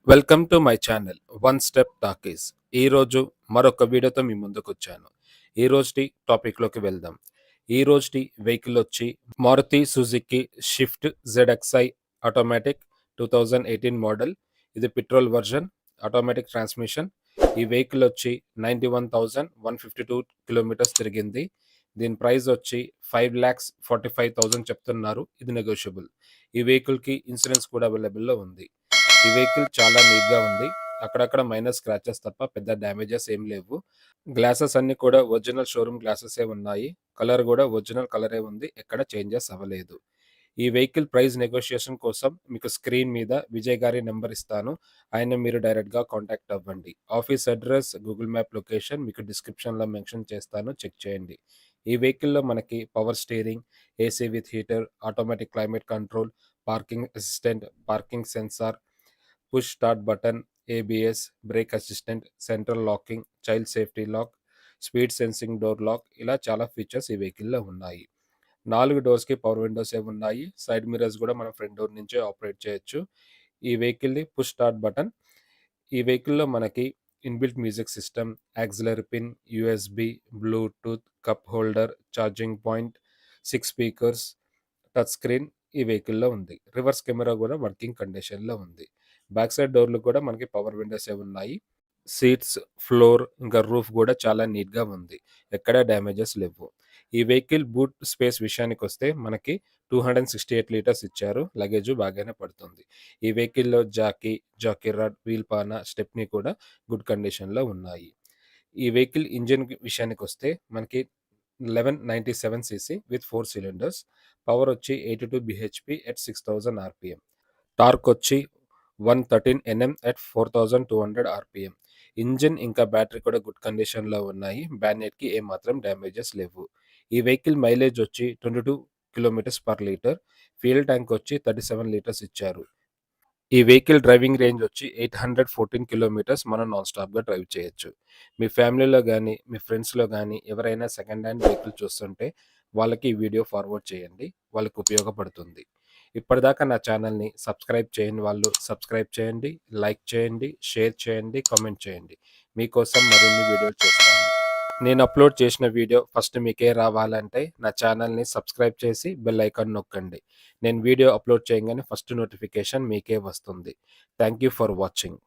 Welcome to my channel one step talkies. ఈరోజు మరొక వీడియోతో మీ ముందుకు వచ్చాను. ఈ రోజుటి టాపిక్లోకి వెళ్దాం. ఈ రోజుటి వెహికల్ వచ్చి Maruti Suzuki Swift ZXi automatic 2018 model. ఇది పెట్రోల్ వర్జన్, ఆటోమేటిక్ ట్రాన్స్మిషన్. ఈ వెహికల్ వచ్చి 91,152 కిలోమీటర్స్ తిరిగింది. దీని ప్రైస్ వచ్చి 5,45,000 చెప్తున్నారు. ఇది నెగోషియబుల్. ఈ వెహికల్కి ఇన్సూరెన్స్ కూడా అవైలబుల్లో ఉంది. ఈ వెహికల్ చాలా నీట్గా ఉంది. అక్కడక్కడ మైనర్ స్క్రాచెస్ తప్ప పెద్ద డ్యామేజెస్ ఏం లేవు. గ్లాసెస్ అన్ని కూడా ఒరిజినల్ షోరూమ్ గ్లాసెసే ఉన్నాయి. కలర్ కూడా ఒరిజినల్ కలరే ఉంది. ఎక్కడ చేంజెస్ అవ్వలేదు. ఈ వెహికల్ ప్రైస్ నెగోషియేషన్ కోసం మీకు స్క్రీన్ మీద విజయ్ గారి నెంబర్ ఇస్తాను. ఆయన మీరు డైరెక్ట్గా కాంటాక్ట్ అవ్వండి. Office address, Google map location మీకు డిస్క్రిప్షన్లో మెన్షన్ చేస్తాను, చెక్ చేయండి. ఈ వెహికల్లో మనకి power steering, AC with heater, automatic climate control, parking assistant, parking sensor, push start button, ABS, brake assistant, central locking, child safety lock, speed sensing door lock, ఇలా చాలా features ఈ వెహికల్లో ఉన్నాయి. 4 డోర్స్కి పవర్ విండోసే ఉన్నాయి. సైడ్ మిరర్స్ కూడా మనం front door నుంచే operate చేయొచ్చు. ఈ వెహికల్ది పుష్ స్టార్ట్ బటన్. ఈ వెహికల్లో మనకి inbuilt music system, auxiliary pin, USB, Bluetooth, cup holder, charging point, 6 speakers, touch screen ఈ వెహికల్లో ఉంది. రివర్స్ కెమెరా కూడా వర్కింగ్ కండిషన్లో ఉంది. బ్యాక్ సైడ్ డోర్లు కూడా మనకి పవర్ విండోసే ఉన్నాయి. సీట్స్, ఫ్లోర్, ఇంకా రూఫ్ కూడా చాలా నీట్గా ఉంది. ఎక్కడ డ్యామేజెస్ లేవు. ఈ వెహికల్ బూట్ స్పేస్ విషయానికి వస్తే మనకి 268 లీటర్స్ ఇచ్చారు. లగేజ్ బాగానే పడుతుంది. ఈ వెహికల్లో జాకీ రాడ్, వీల్ పానా, స్టెప్నీ కూడా గుడ్ కండిషన్లో ఉన్నాయి. ఈ వెహికల్ ఇంజిన్ విషయానికి వస్తే మనకి 1197 cc విత్ 4 cylinders. పవర్ వచ్చి 82 bhp ఎట్ 6000 rpm. టార్క్ వచ్చి 113 Nm ఎట్ 4200 rpm. ఇంజిన్ ఇంకా బ్యాటరీ కూడా గుడ్ కండిషన్లో ఉన్నాయి. బ్యానెట్కి ఏమాత్రం డ్యామేజెస్ లేవు. ఈ వెహికల్ మైలేజ్ వచ్చి 22 km/లీటర్. ఫ్యూయల్ ట్యాంక్ వచ్చి 37 లీటర్స్ ఇచ్చారు. ఈ వెహికల్ డ్రైవింగ్ రేంజ్ వచ్చి 814 కిలోమీటర్స్ మనం నాన్ స్టాప్గా డ్రైవ్ చేయొచ్చు. మీ ఫ్యామిలీలో కానీ మీ ఫ్రెండ్స్లో కానీ ఎవరైనా సెకండ్ హ్యాండ్ వెహికల్ చూస్తుంటే వాళ్ళకి ఈ వీడియో ఫార్వర్డ్ చేయండి. వాళ్ళకి ఉపయోగపడుతుంది. ఇప్పటిదాకా నా ఛానల్ని సబ్స్క్రైబ్ చేయని వాళ్ళు సబ్స్క్రైబ్ చేయండి, లైక్ చేయండి, షేర్ చేయండి, కామెంట్ చేయండి. మీకోసం మరిన్ని వీడియోలు చేస్తాను. నేను అప్లోడ్ చేసిన వీడియో ఫస్ట్ మీకే రావాలంటే నా ఛానల్ని సబ్స్క్రైబ్ చేసి బెల్ ఐకాన్ నొక్కండి. నేను వీడియో అప్లోడ్ చేయగానే ఫస్ట్ నోటిఫికేషన్ మీకే వస్తుంది. Thank you for watching.